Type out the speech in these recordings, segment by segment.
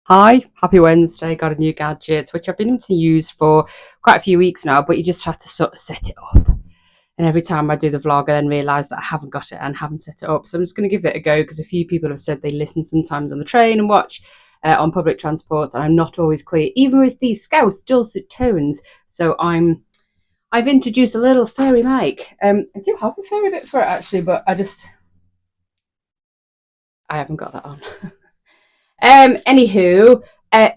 Hi, happy Wednesday. Got a new gadget, which I've been able to use for quite a few weeks now, but you just have to sort of set it up. And every time I do the vlog, I then realise that I haven't got it and haven't set it up. So I'm just going to give it a go because a few people have said they listen sometimes on the train and watch on public transport, and I'm not always clear, even with these scouse dulcet tones. So I've introduced a little fairy mic. I do have a fairy bit for it actually, but I haven't got that on. Anywho,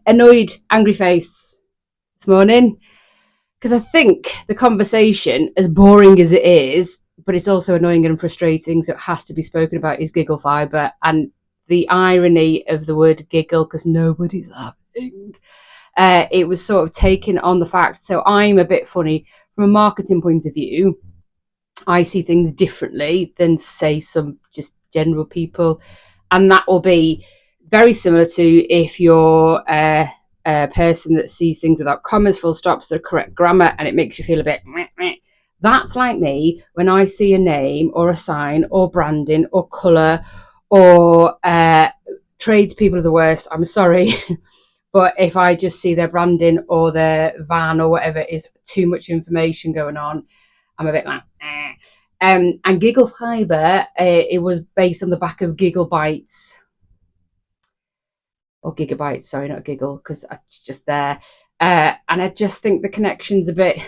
annoyed, angry face this morning because I think the conversation, as boring as it is, but it's also annoying and frustrating, so it has to be spoken about, is Giggle Fibre and the irony of the word giggle because nobody's laughing. It was sort of taken on the fact, so I'm a bit funny from a marketing point of view. I see things differently than, say, some just general people, and that will be very similar to if you're a person that sees things without commas, full stops, the correct grammar, and it makes you feel a bit meh, meh. That's like me when I see a name or a sign or branding or colour or tradespeople are the worst. I'm sorry. But if I just see their branding or their van or whatever is too much information going on, I'm a bit like, eh. And Giggle Fibre, it was based on the back of Giggle Bites or Gigabytes, sorry, not Giggle, because it's just there. And I just think the connection's a bit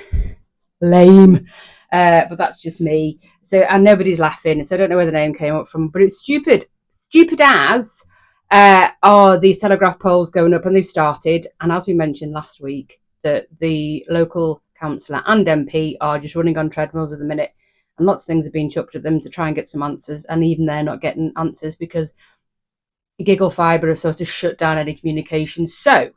lame, but that's just me. So, and nobody's laughing, so I don't know where the name came up from, but it's stupid. Stupid as are these telegraph poles going up, and they've started. And as we mentioned last week, that the local councillor and MP are just running on treadmills at the minute, and lots of things are being chucked at them to try and get some answers, and even they're not getting answers because Giggle Fibre has sort of shut down any communication. So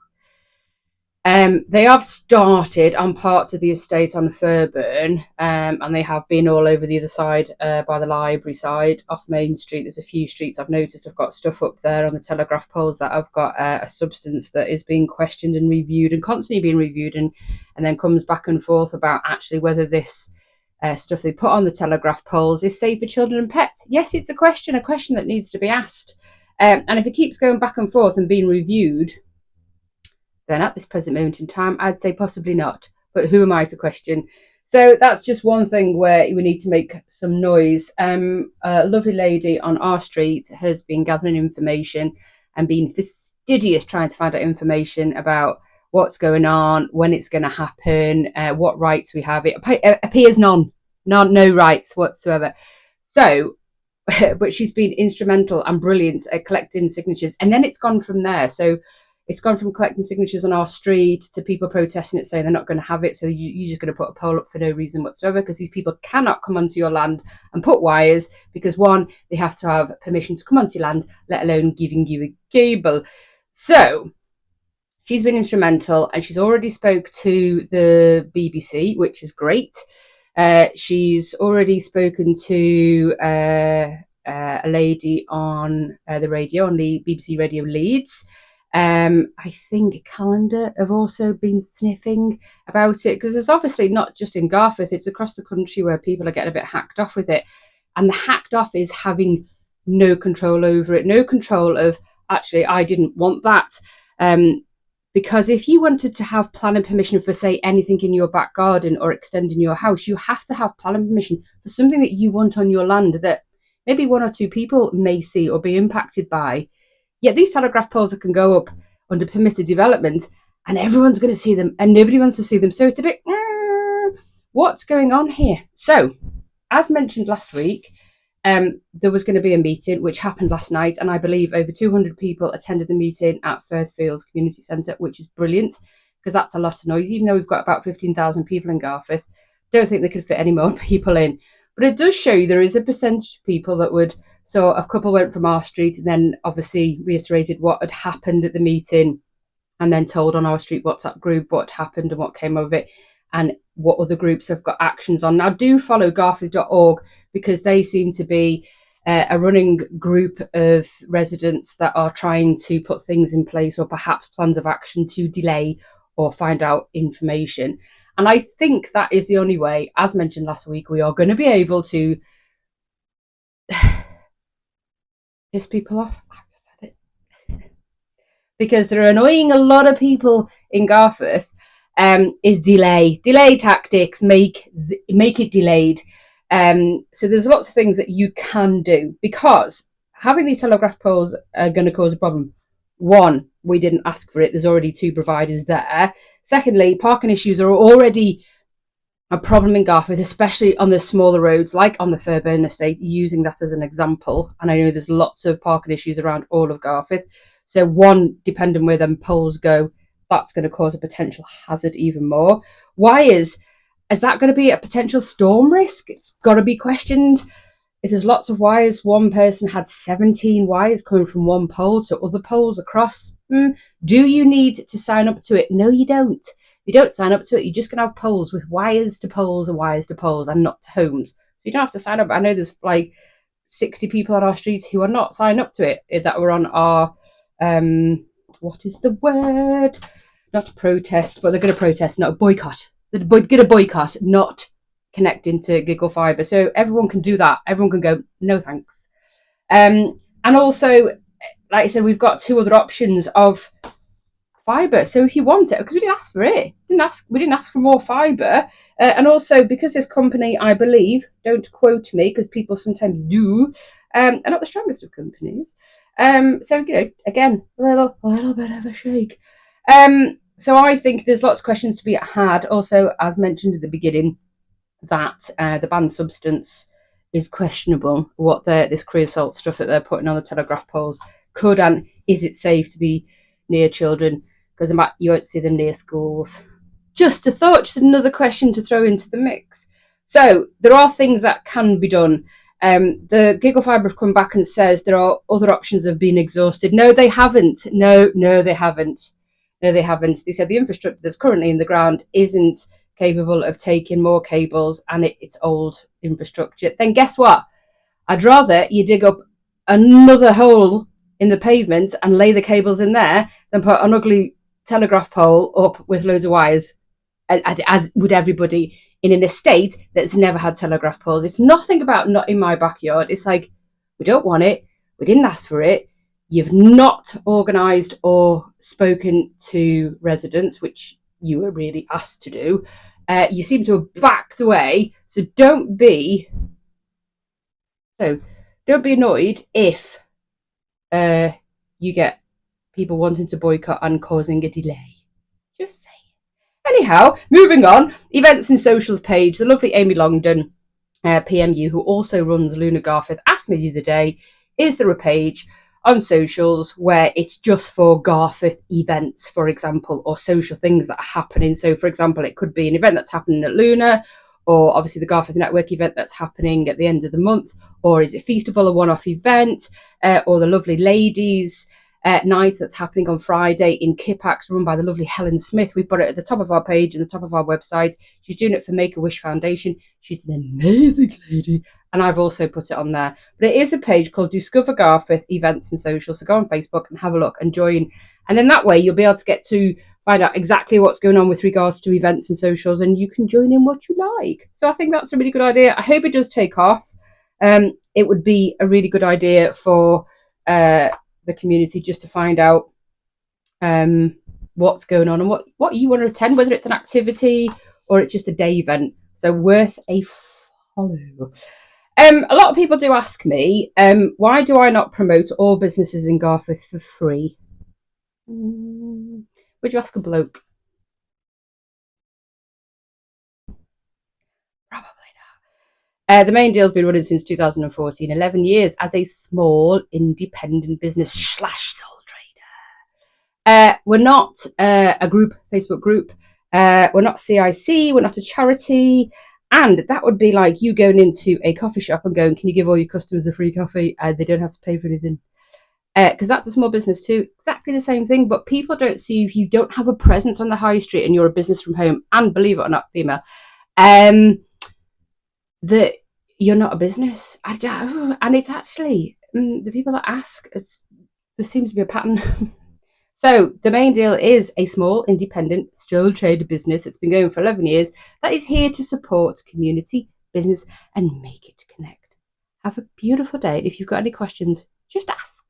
they have started on parts of the estate on Furburn, and they have been all over the other side by the library side off Main Street. There's a few streets I've noticed have got stuff up there on the telegraph poles that have got a substance that is being questioned and reviewed and constantly being reviewed, and then comes back and forth about actually whether this stuff they put on the telegraph poles is safe for children and pets. Yes, it's a question that needs to be asked. And if it keeps going back and forth and being reviewed, then at this present moment in time, I'd say possibly not. But who am I to question? So that's just one thing where we need to make some noise. A lovely lady on our street has been gathering information and being fastidious trying to find out information about what's going on, when it's going to happen, what rights we have. It appears no rights whatsoever. So but she's been instrumental and brilliant at collecting signatures, and then it's gone from there. So it's gone from collecting signatures on our street to people protesting it, saying they're not going to have it, so you're just going to put a pole up for no reason whatsoever, because these people cannot come onto your land and put wires, because one, they have to have permission to come onto your land, let alone giving you a cable. So she's been instrumental, and she's already spoke to the BBC, which is great. She's already spoken to a lady on the radio, on the BBC Radio Leeds. I think Calendar have also been sniffing about it, because it's obviously not just in Garforth, it's across the country where people are getting a bit hacked off with it. And the hacked off is having no control over it, no control of, actually, I didn't want that. Because if you wanted to have planning permission for, say, anything in your back garden or extending your house, you have to have planning permission for something that you want on your land that maybe one or two people may see or be impacted by. Yet these telegraph poles that can go up under permitted development, and everyone's going to see them, and nobody wants to see them. So it's a bit, what's going on here? So, as mentioned last week, there was going to be a meeting which happened last night, and I believe over 200 people attended the meeting at Firth Fields Community Centre, which is brilliant, because that's a lot of noise. Even though we've got about 15,000 people in Garforth, don't think they could fit any more people in. But it does show you there is a percentage of people that would. So a couple went from our street and then obviously reiterated what had happened at the meeting, and then told on our street WhatsApp group what happened and what came of it, and what other groups have got actions on. Now, do follow garforth.org, because they seem to be a running group of residents that are trying to put things in place, or perhaps plans of action to delay or find out information. And I think that is the only way, as mentioned last week, we are going to be able to piss people off. I said it. because they're annoying a lot of people in Garforth, is delay tactics. Make it delayed. So there's lots of things that you can do, because having these telegraph poles are going to cause a problem. One, we didn't ask for it. There's already 2 providers there. Secondly, parking issues are already a problem in Garforth, especially on the smaller roads, like on the Fairburn estate, using that as an example. And I know there's lots of parking issues around all of Garforth. So one, depending where them poles go, that's going to cause a potential hazard even more. Wires, is that going to be a potential storm risk? It's got to be questioned. If there's lots of wires, one person had 17 wires coming from one pole to other poles across. Do you need to sign up to it? No, you don't. If you don't sign up to it, you're just going to have poles with wires to poles and wires to poles and not to homes. So you don't have to sign up. I know there's like 60 people on our streets who are not signed up to it, that were on our, what is the word? Not protest, but they're going to protest, not boycott. They're going to boycott, not connecting to Giggle Fibre. So everyone can do that. Everyone can go, no thanks. And also, like I said, we've got 2 other options of fibre. So if you want it, because we didn't ask for it, we didn't ask for more fibre. And also, because this company, I believe, don't quote me, because people sometimes do, are not the strongest of companies. So, again, a little bit of a shake. So I think there's lots of questions to be had. Also, as mentioned at the beginning, that the banned substance is questionable. What this creosote stuff that they're putting on the telegraph poles could, and is it safe to be near children? Because you won't see them near schools. Just a thought, just another question to throw into the mix. So there are things that can be done. The Giggle Fibre have come back and says there are other options have been exhausted. No, they haven't. No, they haven't. No, they haven't. They said the infrastructure that's currently in the ground isn't capable of taking more cables, and it's old infrastructure. Then guess what? I'd rather you dig up another hole in the pavement and lay the cables in there than put an ugly telegraph pole up with loads of wires, as would everybody in an estate that's never had telegraph poles. It's nothing about not in my backyard. It's like, we don't want it. We didn't ask for it. You've not organised or spoken to residents, which you were really asked to do. You seem to have backed away. So don't be annoyed if you get people wanting to boycott and causing a delay. Just saying. Anyhow, moving on. Events and socials page. The lovely Amy Longdon, PMU, who also runs Luna Garforth, asked me the other day, is there a page on socials where it's just for Garforth events, for example, or social things that are happening? So, for example, it could be an event that's happening at Luna, or obviously the Garforth Network event that's happening at the end of the month, or is it Feastival, a one-off event, or the lovely ladies night that's happening on Friday in Kippax, run by the lovely Helen Smith. We've got it at the top of our page and the top of our website. She's doing it for Make-A-Wish Foundation. She's an amazing lady, and I've also put it on there. But it is a page called Discover Garforth Events and Social, so go on Facebook and have a look and join. And then that way you'll be able to get to find out exactly what's going on with regards to events and socials, and you can join in what you like. So I think that's a really good idea. I hope it does take off. It would be a really good idea for the community just to find out what's going on and what you want to attend, whether it's an activity or it's just a day event. So worth a follow. A lot of people do ask me, why do I not promote all businesses in Garforth for free? Would you ask a bloke? Probably not. The main deal's been running since 2014, 11 years as a small independent business / sole trader. We're not a group, Facebook group. We're not CIC. We're not a charity. And that would be like you going into a coffee shop and going, can you give all your customers a free coffee? They don't have to pay for anything. Because that's a small business too. Exactly the same thing. But people don't see if you don't have a presence on the high street and you're a business from home, and believe it or not, female, that you're not a business. And it's actually, the people that ask, there seems to be a pattern. So the main deal is a small, independent, sole trader business that's been going for 11 years that is here to support community, business, and make it connect. Have a beautiful day. If you've got any questions, just ask.